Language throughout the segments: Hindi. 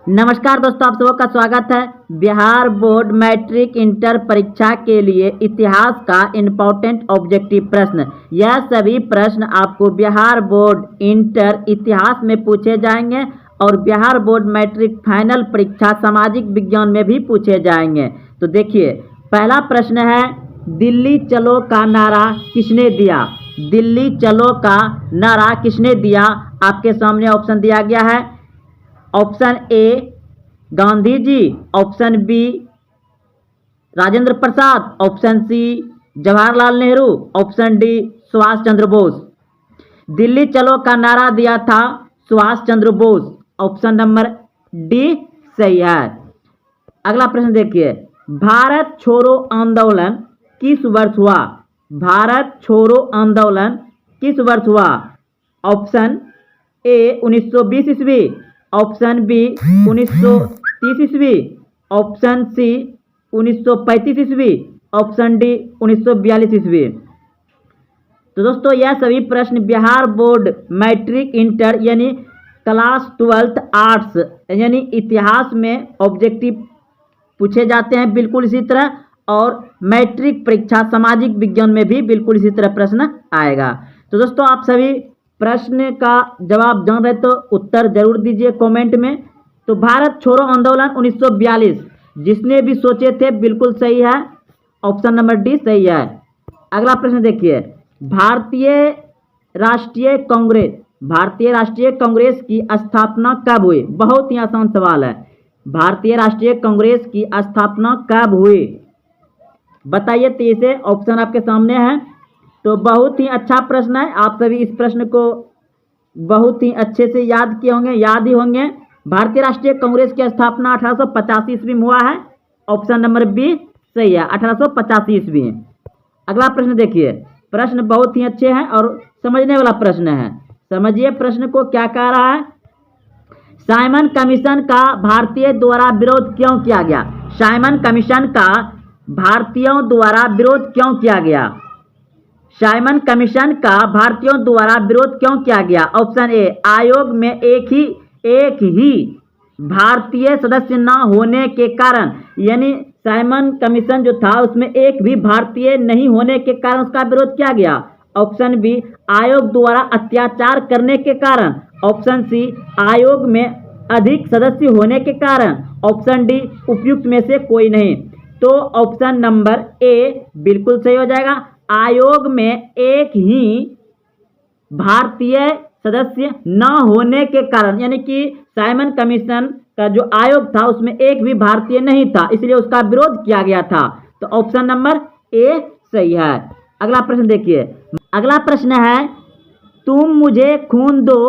नमस्कार दोस्तों, आप सबका स्वागत है। बिहार बोर्ड मैट्रिक इंटर परीक्षा के लिए इतिहास का इम्पोर्टेंट ऑब्जेक्टिव प्रश्न। यह सभी प्रश्न आपको बिहार बोर्ड इंटर इतिहास में पूछे जाएंगे और बिहार बोर्ड मैट्रिक फाइनल परीक्षा सामाजिक विज्ञान में भी पूछे जाएंगे। तो देखिए, पहला प्रश्न है, दिल्ली चलो का नारा किसने दिया? दिल्ली चलो का नारा किसने दिया? आपके सामने ऑप्शन दिया गया है। Option A Gandhi ji, option B Rajendra Prasad, option C Jawaharlal Nehru, option D Subhash Chandra Bose. Delhi चलो का नारा दिया था Subhash Chandra Bose. Option number D सही है। अगला प्रश्न देखिए, भारत छोड़ो आंदोलन किस वर्ष हुआ? भारत छोड़ो आंदोलन किस वर्ष हुआ? ऑप्शन ए 1920 ईस्वी, ऑप्शन बी 1930 ईस्वी, ऑप्शन सी 1935 ईस्वी, ऑप्शन डी 1942 ईस्वी। तो दोस्तों, यह सभी प्रश्न बिहार बोर्ड मैट्रिक इंटर यानी क्लास 12th आर्ट्स यानी इतिहास में ऑब्जेक्टिव पूछे जाते हैं बिल्कुल इसी तरह, और मैट्रिक परीक्षा सामाजिक विज्ञान में भी बिल्कुल इसी तरह प्रश्न आएगा। तो दोस्तों, आप सभी प्रश्न का जवाब जान रहे तो उत्तर जरूर दीजिए कमेंट में। तो भारत छोड़ो आंदोलन 1942, जिसने भी सोचे थे बिल्कुल सही है। ऑप्शन नंबर डी सही है। अगला प्रश्न देखिए, भारतीय राष्ट्रीय कांग्रेस की स्थापना कब हुई? बहुत ही आसान सवाल है। भारतीय राष्ट्रीय कांग्रेस की स्थापना कब हुई बताइए। तो इसे ऑप्शन आपके सामने है। तो बहुत ही अच्छा प्रश्न है, आप सभी इस प्रश्न को बहुत ही अच्छे से याद किए होंगे, याद ही होंगे। भारतीय राष्ट्रीय कांग्रेस की स्थापना 1885 ईस्वी में हुआ है। ऑप्शन नंबर बी सही है, 1885 ईस्वी। अगला प्रश्न देखिए, प्रश्न बहुत ही अच्छे हैं और समझने वाला प्रश्न है। समझिए प्रश्न को क्या कह रहा है। साइमन कमीशन का भारतीय द्वारा विरोध क्यों किया गया? साइमन कमीशन का भारतीयों द्वारा विरोध क्यों किया गया? साइमन कमीशन का भारतीयों द्वारा विरोध क्यों किया गया? ऑप्शन ए, आयोग में एक ही भारतीय सदस्य न होने के कारण, यानी साइमन कमीशन जो था उसमें एक भी भारतीय नहीं होने के कारण उसका विरोध किया गया। ऑप्शन बी, आयोग द्वारा अत्याचार करने के कारण। ऑप्शन सी, आयोग में अधिक सदस्य होने के कारण। ऑप्शन डी, उपयुक्त में से कोई नहीं। तो ऑप्शन नंबर ए बिल्कुल सही हो जाएगा। आयोग में एक ही भारतीय सदस्य न होने के कारण, यानी कि साइमन कमीशन का जो आयोग था उसमें एक भी भारतीय नहीं था, इसलिए उसका विरोध किया गया था। तो ऑप्शन नंबर ए सही है। अगला प्रश्न देखिए, अगला प्रश्न है, तुम मुझे खून दो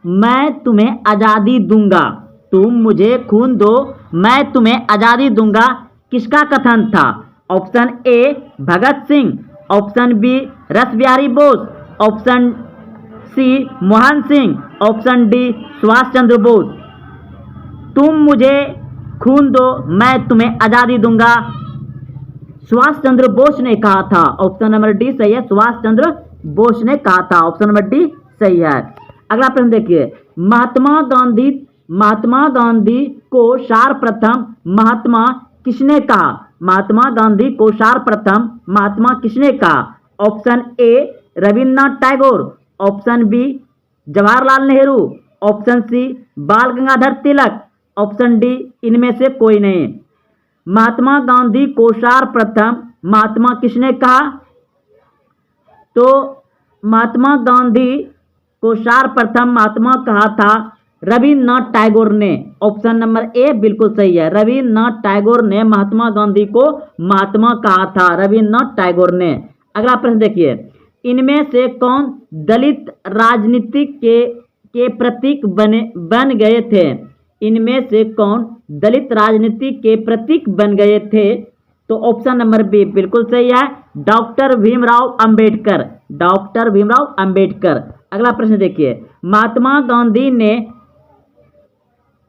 मैं तुम्हें आजादी दूंगा। तुम मुझे खून दो मैं तुम्हें आजादी दूंगा किसका कथन था? Option A Bhagat Singh, option B Rashbehari Bose, option C Mohan Singh, option D Subhash Chandra Bose. तुम मुझे खून दो मैं तुम्हें आजादी दूंगा सुभाष चंद्र बोस ने कहा था। ऑप्शन नंबर डी सही है, सुभाष चंद्र बोस ने कहा था। ऑप्शन नंबर डी सही है। अगला प्रश्न देखिए, महात्मा गांधी को सर्वप्रथम महात्मा किसने कहा? महात्मा गांधी को सर्वप्रथम महात्मा किसने कहा? Option A Rabindranath Tagore, option B Jawaharlal Nehru, option C Bal Gangadhar Tilak, option D इनमें से कोई नहीं। महात्मा गांधी को सर्वप्रथम महात्मा किसने कहा? तो महात्मा गांधी को सर्वप्रथम महात्मा कहा था रविन्द्रनाथ टैगोर ने। ऑप्शन नंबर ए बिल्कुल सही है, रविन्द्रनाथ टैगोर ने महात्मा गांधी को महात्मा कहा था, रविन्द्रनाथ टैगोर ने। अगला प्रश्न देखिए, इनमें से कौन दलित राजनीति के प्रतीक बन गए थे? इनमें से कौन दलित राजनीति के प्रतीक बन गए थे? तो ऑप्शन नंबर बी बिल्कुल सही है, डॉक्टर भीमराव अंबेडकर, डॉक्टर भीमराव अंबेडकर। अगला प्रश्न देखिए, महात्मा गांधी ने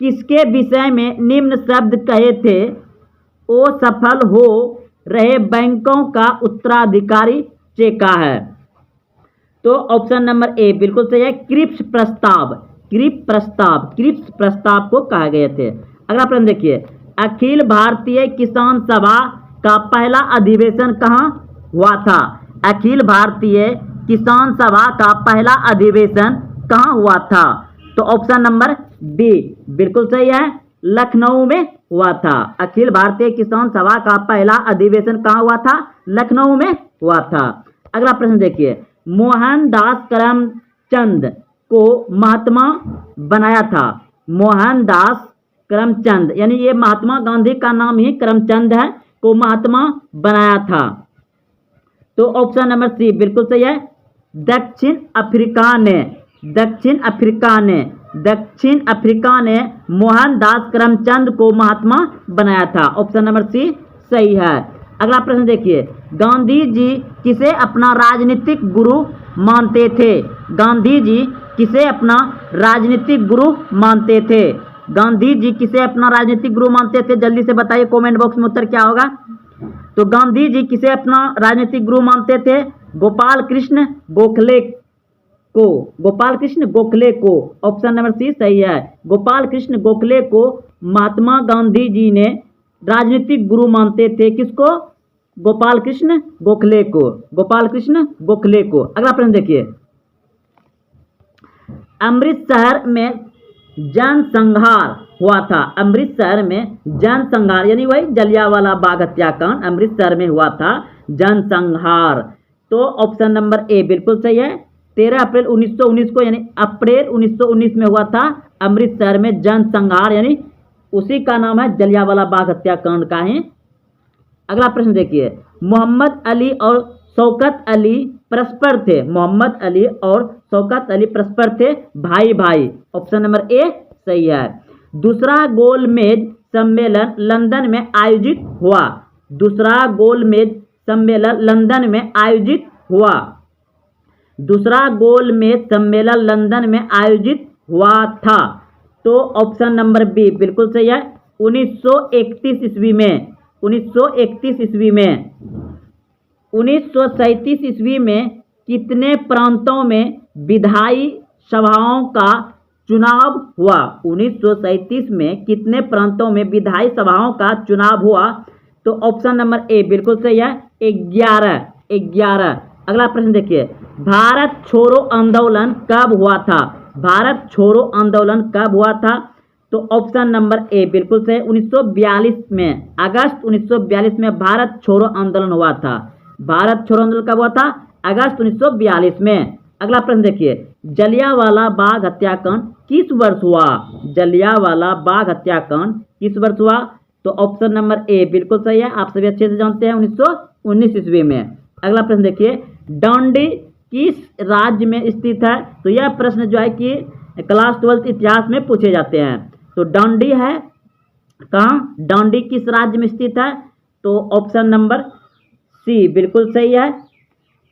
किसके विषय में निम्न शब्द कहे थे? वो सफल हो रहे बैंकों का उत्तराधिकारी चेका है। तो ऑप्शन नंबर ए बिल्कुल सही है, क्रिप्स प्रस्ताव को कहा गए थे। अगला प्रश्न देखिए, अखिल भारतीय किसान सभा का पहला अधिवेशन कहाँ हुआ था? अखिल भारतीय किसान सभा का पहला अधिवेशन कहाँ हुआ था? तो ऑप्शन नंबर बी बिल्कुल सही है, लखनऊ में हुआ था। अखिल भारतीय किसान सभा का पहला अधिवेशन कहाँ हुआ था? लखनऊ में हुआ था। अगला प्रश्न देखिए, मोहनदास करमचंद को महात्मा बनाया था। मोहनदास करमचंद यानी ये महात्मा गांधी का नाम ही करमचंद है, को महात्मा बनाया था। तो ऑप्शन नंबर सी बिल्कुल सही है, दक्षिण अफ्रीका ने मोहनदास करमचंद को महात्मा बनाया था। ऑप्शन नंबर सी सही है। अगला प्रश्न देखिए, गांधी जी किसे अपना राजनीतिक गुरु मानते थे? गांधी जी किसे अपना राजनीतिक गुरु मानते थे? गांधी जी किसे अपना राजनीतिक गुरु मानते थे? जल्दी से बताइए कमेंट बॉक्स में उत्तर क्या होगा। तो गांधी जी किसे अपना राजनीतिक गुरु मानते थे? गोपाल कृष्ण गोखले को। ऑप्शन नंबर सी सही है, गोपाल कृष्ण गोखले को महात्मा गांधी जी ने राजनीतिक गुरु मानते थे। किसको? गोपाल कृष्ण गोखले को। अगला प्रश्न देखिए, अमृतसर में जनसंहार हुआ था। अमृतसर में जनसंहार यानी वही जलियांवाला बाग हत्याकांड अमृतसर में हुआ था, जनसंहार। तो ऑप्शन नंबर ए बिल्कुल सही है, 13 अप्रैल 1919 को यानी अप्रैल 1919 में हुआ था अमृतसर में जनसंहार, यानी उसी का नाम है जलियांवाला बाग हत्याकांड का है। अगला प्रश्न देखिए, मोहम्मद अली और शौकत अली परस्पर थे। मोहम्मद अली और शौकत अली परस्पर थे भाई। ऑप्शन नंबर ए सही है। दूसरा गोलमेज सम्मेलन लंदन में आयोजित हुआ। दूसरा गोलमेज सम्मेलन लंदन में आयोजित हुआ। दूसरा गोलमेज सम्मेलन लंदन में आयोजित हुआ था। तो ऑप्शन नंबर बी बिल्कुल सही है, 1931 ईस्वी में। 1931 ईस्वी में। 1937 ईस्वी में कितने प्रांतों में विधायी सभाओं का चुनाव हुआ? 1937 में कितने प्रांतों में विधायी सभाओं का चुनाव हुआ? तो ऑप्शन नंबर ए बिल्कुल सही है, 11। अगला प्रश्न देखिए, भारत छोड़ो आंदोलन कब हुआ था? भारत छोड़ो आंदोलन कब हुआ था? तो ऑप्शन नंबर ए बिल्कुल सही, 1942 में। अगस्त 1942 में भारत छोड़ो आंदोलन हुआ था। भारत छोड़ो आंदोलन कब हुआ था? अगस्त 1942 में। अगला प्रश्न देखिए, जलियांवाला बाग हत्याकांड किस वर्ष हुआ? जलियांवाला बाग हत्याकांड किस वर्ष हुआ? तो ऑप्शन नंबर ए बिल्कुल सही है, आप सभी अच्छे से जानते हैं, 1919 ईस्वी में। अगला प्रश्न देखिए, डांडी किस राज्य में स्थित है? तो यह प्रश्न जो है कि क्लास 12 इतिहास में पूछे जाते हैं। तो डांडी है कहाँ? डांडी किस राज्य में स्थित है? तो ऑप्शन नंबर सी बिल्कुल सही है,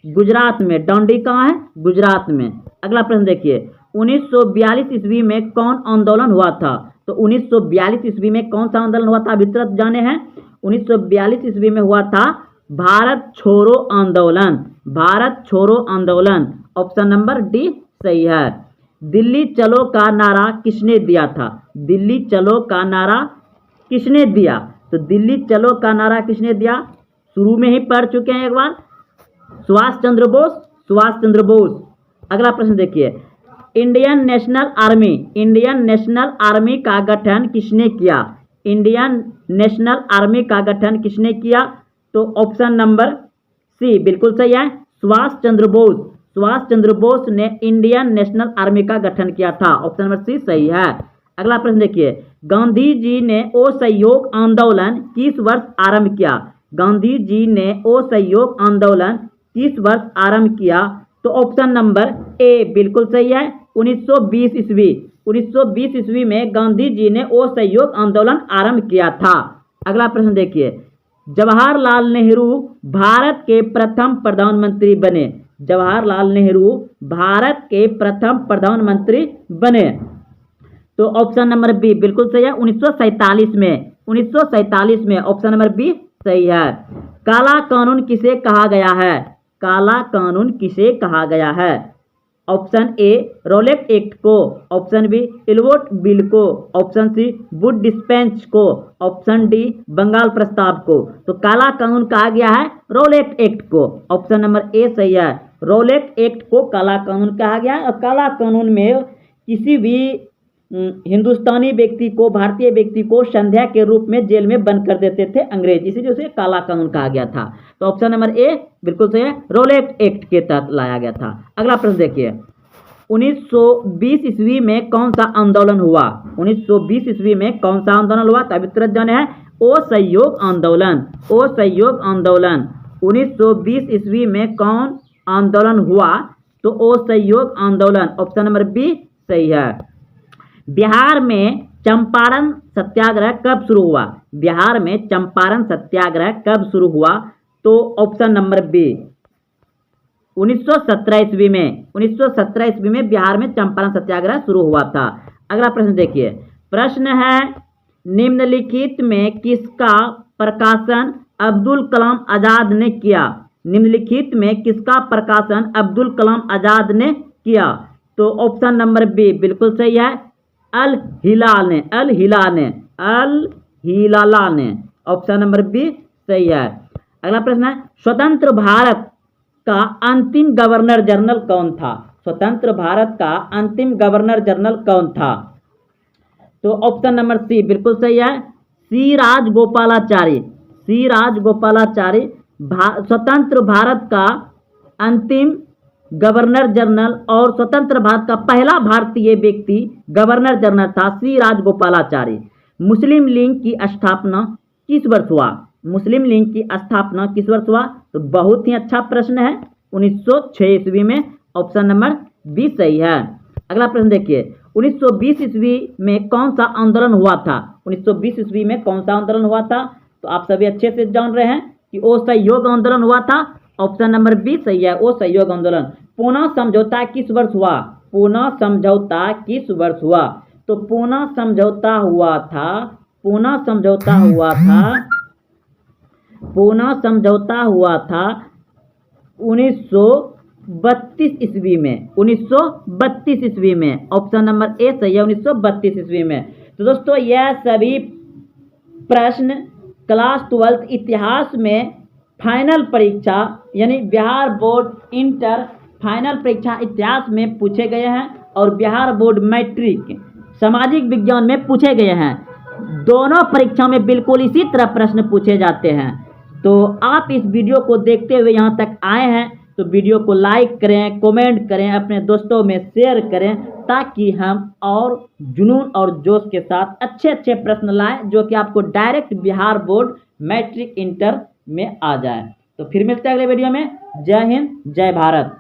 गुजरात में। डांडी कहाँ है? गुजरात में। अगला प्रश्न देखिए, 1942 ईस्वी में कौन आंदोलन हुआ था? तो 1942 ईस्वी में कौन सा आंदोलन हुआ था? अभी तुरंत जाने हैं। 1942 ईस्वी में हुआ था भारत छोड़ो आंदोलन। भारत छोड़ो आंदोलन। ऑप्शन नंबर डी सही है। दिल्ली चलो का नारा किसने दिया था? दिल्ली चलो का नारा किसने दिया? तो दिल्ली चलो का नारा किसने दिया? शुरू में ही पढ़ चुके हैं एक बार, सुभाष चंद्र बोस। अगला प्रश्न देखिए, इंडियन नेशनल आर्मी का गठन किसने किया? इंडियन नेशनल आर्मी का गठन किसने किया? तो ऑप्शन नंबर सी बिल्कुल सही है, सुभाष चंद्र बोस ने इंडियन नेशनल आर्मी का गठन किया था। ऑप्शन नंबर सी सही है। अगला प्रश्न देखिए, गांधी जी ने असहयोग आंदोलन किस वर्ष आरंभ किया? गांधी जी ने असहयोग आंदोलन किस वर्ष आरंभ किया? तो ऑप्शन नंबर ए बिल्कुल सही है, 1920 ईस्वी। 1920 ईस्वी में गांधी जी ने असहयोग आंदोलन आरंभ किया था। अगला प्रश्न देखिए, जवाहरलाल नेहरू भारत के प्रथम प्रधानमंत्री बने। जवाहरलाल नेहरू भारत के प्रथम प्रधानमंत्री बने। तो ऑप्शन नंबर बी बिल्कुल सही है, 1947 में। 1947 में। ऑप्शन नंबर बी सही है। काला कानून किसे कहा गया है? काला कानून किसे कहा गया है? ऑप्शन ए रोलेट एक्ट को, ऑप्शन बी इलवोट बिल को, ऑप्शन सी वुड डिस्पेंस को, ऑप्शन डी बंगाल प्रस्ताव को। तो काला कानून कहा गया है रोलेट एक्ट को। ऑप्शन नंबर ए सही है, रोलेट एक्ट को काला कानून कहा गया है। और काला कानून में किसी भी हिंदुस्तानी व्यक्ति को, भारतीय व्यक्ति को संध्या के रूप में जेल में बंद कर देते थे अंग्रेज, इसीलिए उसे काला कानून कहा गया था। तो ऑप्शन नंबर ए बिल्कुल सही है, रोलेट एक्ट के तहत लाया गया था। अगला प्रश्न देखिए, 1920 ईस्वी में कौन सा आंदोलन हुआ? 1920 ईस्वी में कौन सा आंदोलन हुआ? तो अभी तुरंत जाने हैं, असहयोग आंदोलन। असहयोग आंदोलन 1920 ईस्वी में कौन आंदोलन हुआ? तो असहयोग आंदोलन, ऑप्शन नंबर बी सही है। बिहार में चंपारण सत्याग्रह कब शुरू हुआ? बिहार में चंपारण सत्याग्रह कब शुरू हुआ? तो ऑप्शन नंबर बी 1917 ईस्वी में। 1917 ईस्वी में बिहार में चंपारण सत्याग्रह शुरू हुआ था। अगला प्रश्न देखिए, प्रश्न है निम्नलिखित में किसका प्रकाशन अब्दुल कलाम आजाद ने किया? निम्नलिखित में किसका प्रकाशन अब्दुल कलाम आजाद ने किया? तो ऑप्शन नंबर बी बिल्कुल सही है, अल हिलाल ने, अल हिलाल ने, अल हिलाला ने, ऑप्शन नंबर बी सही है। अगला प्रश्न है, स्वतंत्र भारत का अंतिम गवर्नर जनरल कौन था? स्वतंत्र भारत का अंतिम गवर्नर जनरल कौन था? तो ऑप्शन नंबर सी बिल्कुल सही है, सी राजगोपालाचारी। सी राजगोपालाचारी स्वतंत्र भारत का अंतिम गवर्नर जनरल और स्वतंत्र भारत का पहला भारतीय व्यक्ति गवर्नर जनरल था सी राजगोपालाचारी। मुस्लिम लीग की स्थापना किस वर्ष हुआ? मुस्लिम लीग की स्थापना किस वर्ष हुआ? तो बहुत ही अच्छा प्रश्न है, 1906 ईस्वी में, ऑप्शन नंबर बी सही है। अगला प्रश्न देखिए, 1920 ईस्वी में कौन सा आंदोलन हुआ था? 1920 ईस्वी में कौन सा आंदोलन हुआ था? तो आप सभी अच्छे से जान रहे हैं कि असहयोग आंदोलन हुआ था, ऑप्शन नंबर बी सही है, असहयोग आंदोलन। पूना समझौता किस वर्ष हुआ? पूना समझौता किस वर्ष हुआ? तो पूना समझौता हुआ था, पूना समझौता हुआ था, पूना समझौता हुआ था 1932 ईस्वी में। 1932 ईस्वी में, ऑप्शन नंबर ए सही है, 1932 ईस्वी में। तो दोस्तों यह सभी प्रश्न क्लास 12 इतिहास में फाइनल परीक्षा यानी बिहार बोर्ड इंटर फाइनल परीक्षा इतिहास में पूछे गए हैं और बिहार बोर्ड मैट्रिक सामाजिक विज्ञान में पूछे गए हैं। दोनों परीक्षा में बिल्कुल इसी तरह प्रश्न पूछे जाते हैं। तो आप इस वीडियो को देखते हुए यहाँ तक आए हैं तो वीडियो को लाइक करें, कमेंट करें, अपने दोस्तों में शेयर करें, ताकि हम और जुनून और जोश के साथ अच्छे अच्छे प्रश्न लाएं जो कि आपको direct Bihar board matric inter में आ जाए। तो फिर मिलते हैं अगले वीडियो में। जय हिंद, जय भारत।